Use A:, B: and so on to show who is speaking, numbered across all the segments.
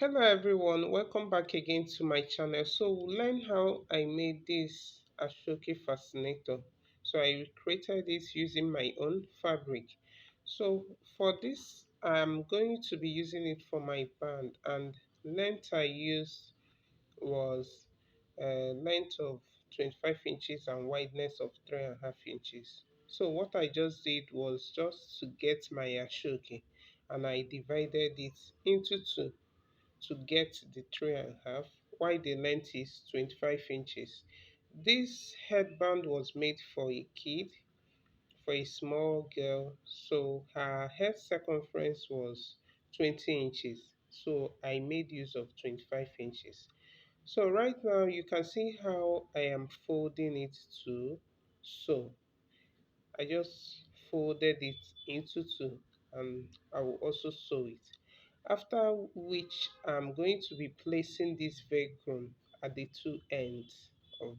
A: Hello everyone, welcome back again to my channel. So we'll learn how I made this Asooke Fascinator. So I recreated this using my own fabric. So for this, I'm going to be using it for my band, and length I used was length of 25 inches and wideness of 3.5 inches. So what I just did was just to get my Asooke, and I divided it into two to get the 3.5, while the length is 25 inches. This headband was made for a kid, for a small girl, so her head circumference was 20 inches. So I made use of 25 inches. So right now you can see how I am folding it to sew. I just folded it into two, and I will also sew it. After which I'm going to be placing this velcro at the two ends of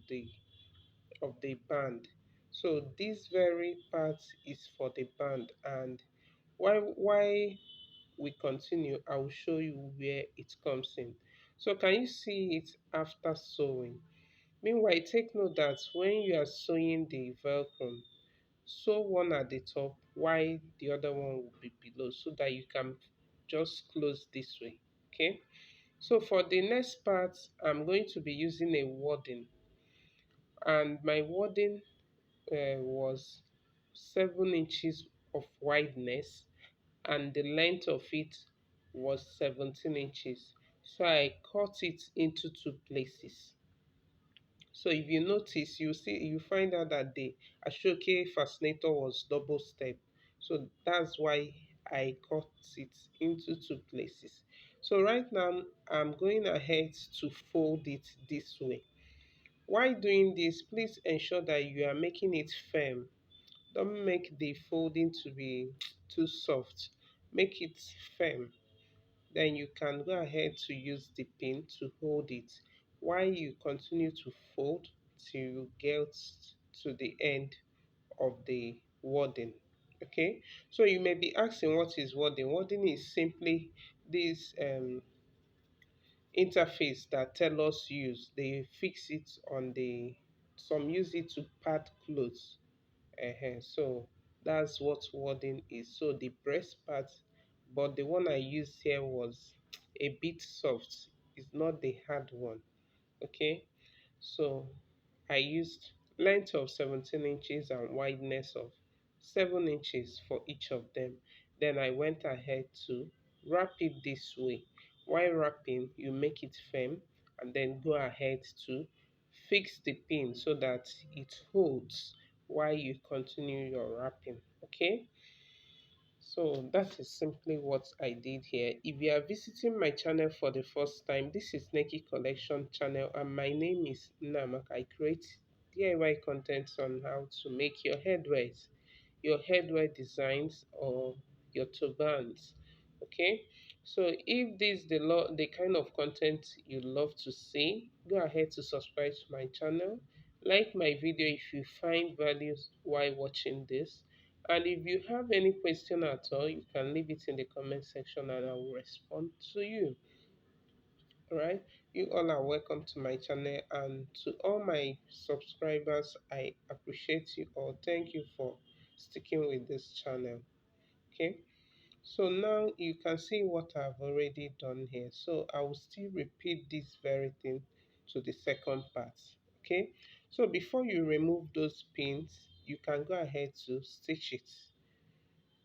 A: the band. So this very part is for the band, and why we continue, I will show you where it comes in. So can you see it after sewing? Meanwhile, take note that when you are sewing the velcro, sew one at the top while the other one will be below, so that you can just close this way. Okay, so for the next part I'm going to be using a wording, and my wording was 7 inches of wideness, and the length of it was 17 inches. So I cut it into two places. So if you notice, you find out that the Ashoke fascinator was double step. So that's why I cut it into two places. So right now I'm going ahead to fold it this way. While doing this, please ensure that you are making it firm. Don't make the folding to be too soft. Make it firm. Then you can go ahead to use the pin to hold it while you continue to fold till you get to the end of the wording. Okay, so you may be asking, what is wording? Wording is simply this interface that tellers use. They fix it on the, some use it to pad clothes. So that's what wording is. So the breast part, but the one I used here was a bit soft. It's not the hard one. Okay, so I used length of 17 inches and wideness of 7 inches for each of them. Then I went ahead to wrap it this way. While wrapping, you make it firm, and then go ahead to fix the pin so that it holds while you continue your wrapping. Okay, so that is simply what I did here. If you are visiting my channel for the first time, this is Neki Collection channel, and my name is Namak. I create DIY content on how to make your headwears, your headwear designs, or your turbans. Okay, so if this is the kind of content you love to see, go ahead to subscribe to my channel, like my video if you find values while watching this, and if you have any question at all, you can leave it in the comment section and I will respond to you. Alright, you all are welcome to my channel, and to all my subscribers, I appreciate you all. Thank you for sticking with this channel. Okay, so now you can see what I've already done here. So I will still repeat this very thing to the second part. Okay, so before you remove those pins, you can go ahead to stitch it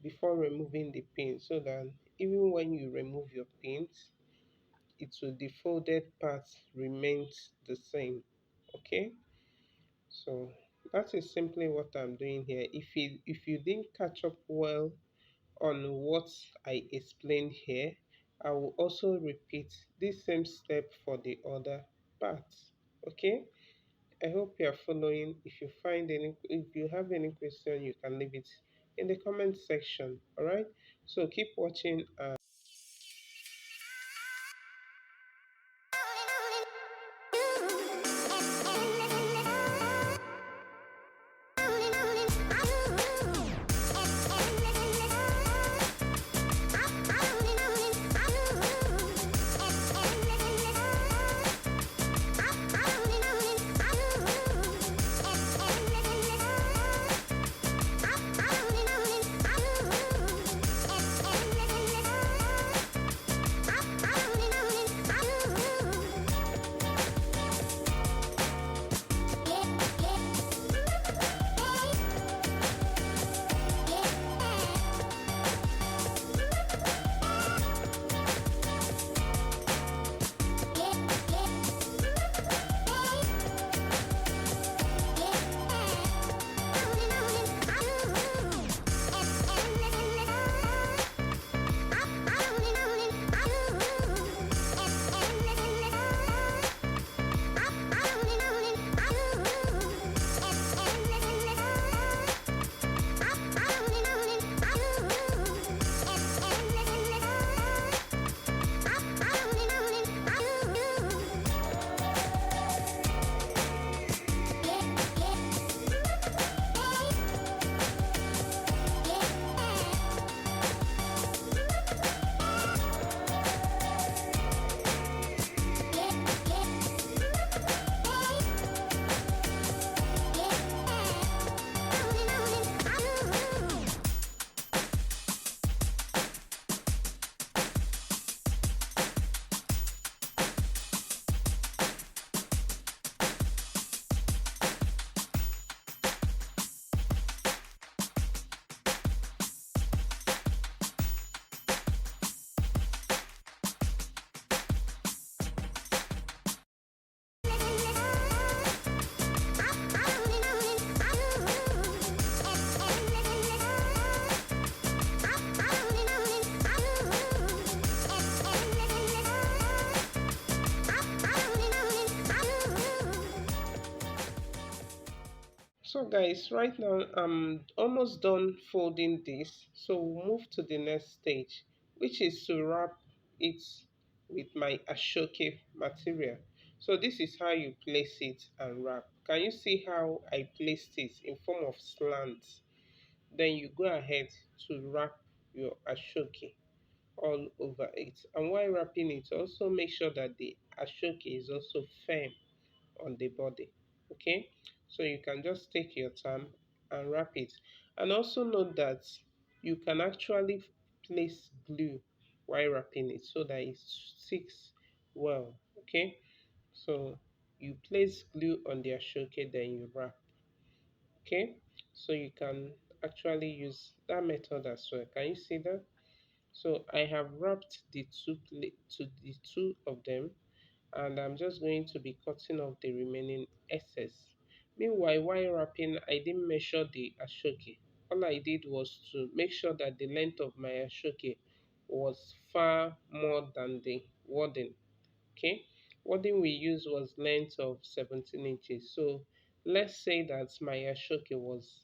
A: before removing the pin, so that even when you remove your pins, it will, the folded part remains the same. Okay, so that is simply what I'm doing here. If you didn't catch up well on what I explained here, I will also repeat this same step for the other parts. Okay, I hope you are following. If you have any question, you can leave it in the comment section. All right, so keep watching. So guys, right now I'm almost done folding this. So we'll move to the next stage, which is to wrap it with my Ashoke material. So this is how you place it and wrap. Can you see how I placed it in form of slants? Then you go ahead to wrap your Ashoke all over it. And while wrapping it, also make sure that the Ashoke is also firm on the body. Okay, so you can just take your time and wrap it. And also note that you can actually place glue while wrapping it so that it sticks well. Okay, so you place glue on the ashoke, then you wrap. Okay, so you can actually use that method as well. Can you see that? So I have wrapped the two of them, and I'm just going to be cutting off the remaining excess. Meanwhile, while wrapping, I didn't measure the ashoke. All I did was to make sure that the length of my ashoke was far more than the wording. Okay, wording we used was length of 17 inches. So let's say that my ashoke was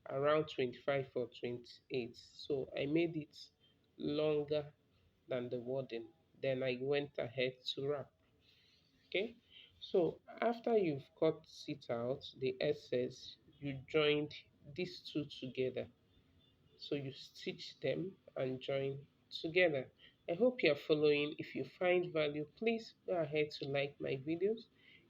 A: around 25 or 28. So I made it longer than the wording. Then I went ahead to wrap. Okay, so after you've cut it out the excess, you joined these two together. So you stitch them and join together. I hope you are following. If you find value, please go ahead to like my videos.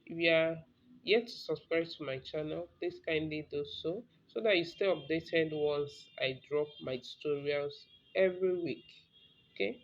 A: If you are yet to subscribe to my channel, please kindly do so that you stay updated once I drop my tutorials every week. Okay.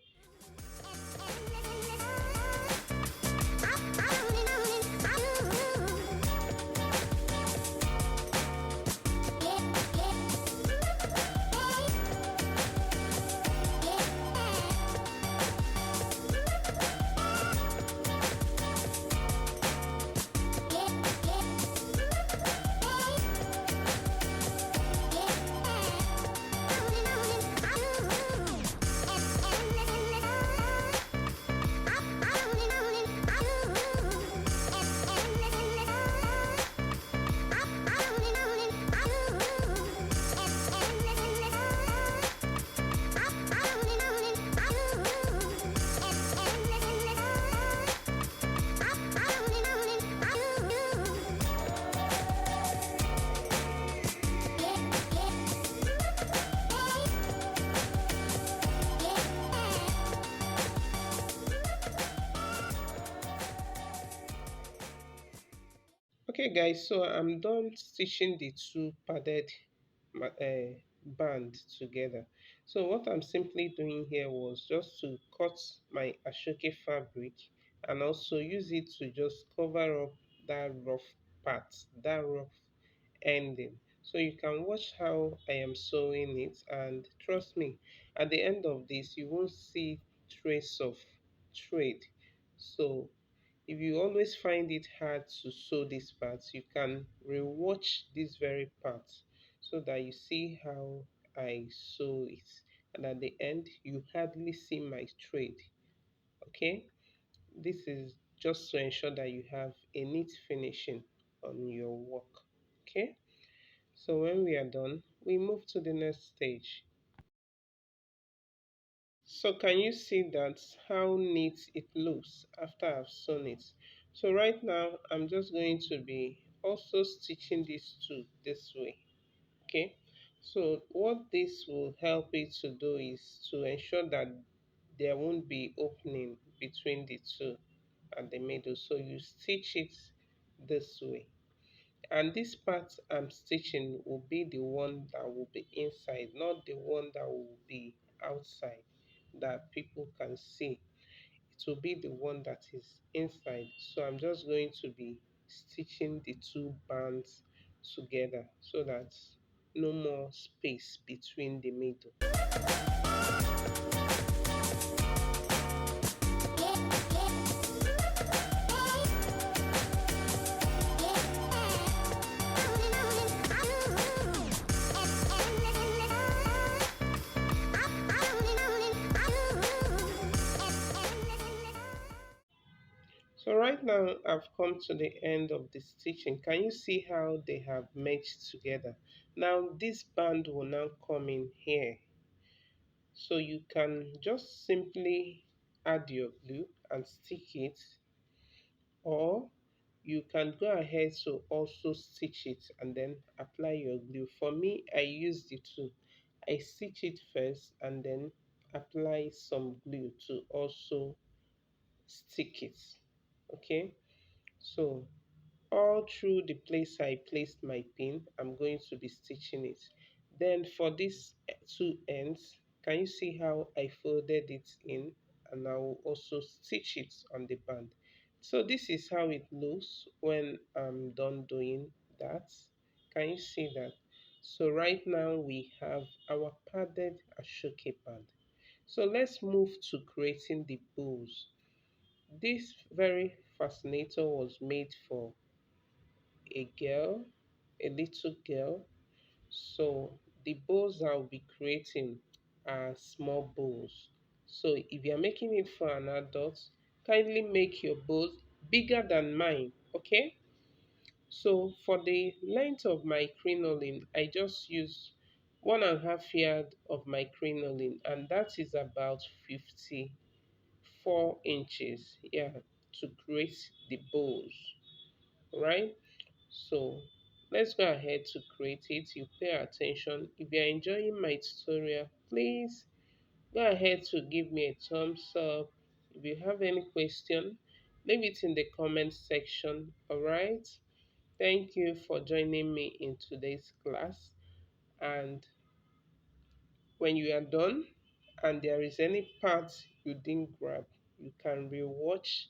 A: Okay guys, so I'm done stitching the two padded band together. So what I'm simply doing here was just to cut my ashoke fabric and also use it to just cover up that rough part, that rough ending. So you can watch how I am sewing it, and trust me, at the end of this you won't see trace of thread. So if you always find it hard to sew this part, you can rewatch this very part so that you see how I sew it. And at the end, you hardly see my thread. Okay, this is just to ensure that you have a neat finishing on your work. Okay, so when we are done, we move to the next stage. So can you see that how neat it looks after I've sewn it? So right now I'm just going to be also stitching these two this way. Okay, so what this will help you to do is to ensure that there won't be opening between the two at the middle. So you stitch it this way, and this part I'm stitching will be the one that will be inside, not the one that will be outside that people can see. It will be the one that is inside. So I'm just going to be stitching the two bands together so that no more space between the middle. So right now I've come to the end of the stitching. Can you see how they have merged together? Now this band will now come in here. So you can just simply add your glue and stick it, or you can go ahead to also stitch it and then apply your glue. For me, I use the two. I stitch it first and then apply some glue to also stick it. Okay, so all through the place I placed my pin, I'm going to be stitching it. Then for these two ends, can you see how I folded it in, and I will also stitch it on the band. So this is how it looks when I'm done doing that. Can you see that? So right now we have our padded Ashoke band. So let's move to creating the bows. This very fascinator was made for a girl, a little girl. So the bows I'll be creating are small bows. So if you're making it for an adult, kindly make your bows bigger than mine, okay? So for the length of my crinoline, I just use 1.5 yard of my crinoline, and that is about 54 inches, yeah, to create the bows, right? So let's go ahead to create it. You pay attention. If you're enjoying my tutorial, please go ahead to give me a thumbs up. If you have any question, leave it in the comment section. All right. Thank you for joining me in today's class. And when you are done and there is any part you didn't grab, you can rewatch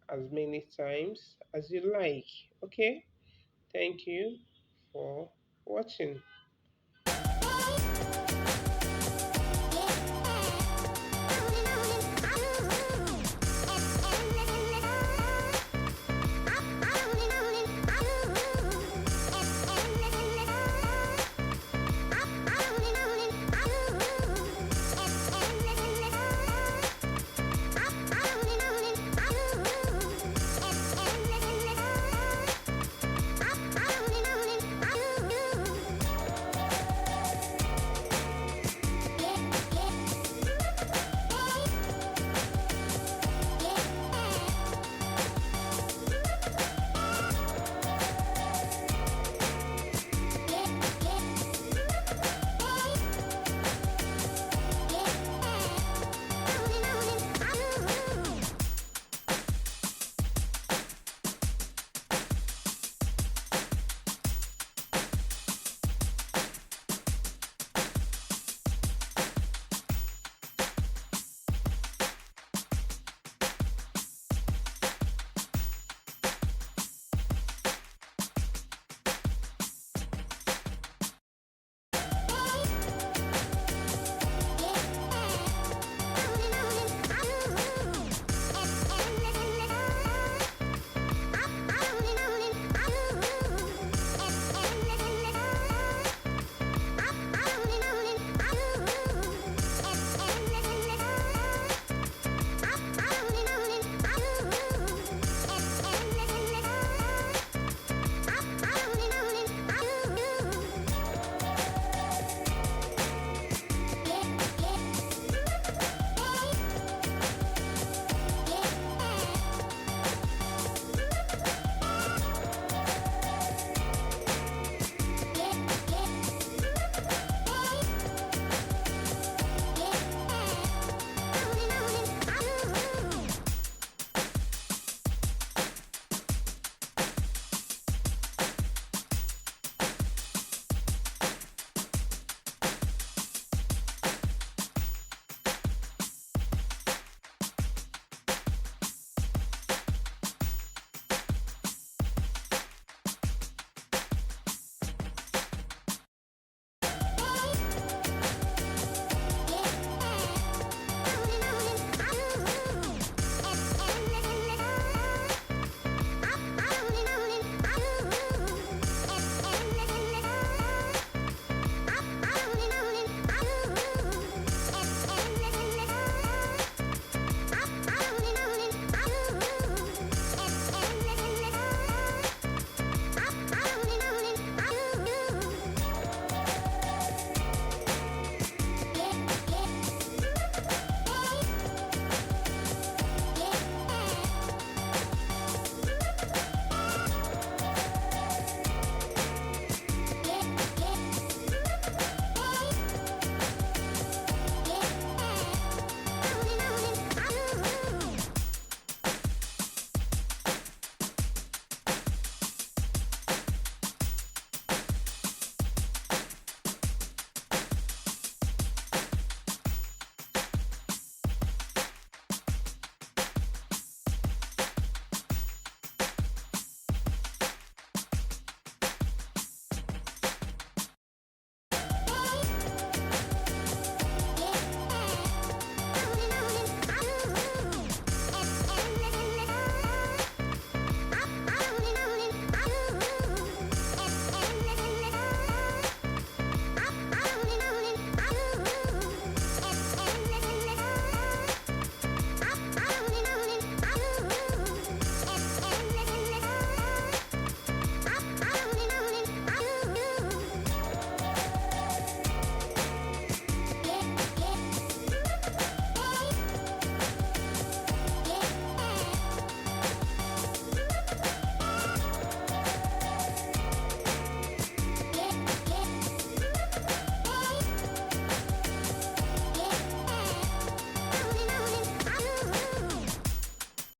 A: as many times as you like. Okay? Thank you for watching.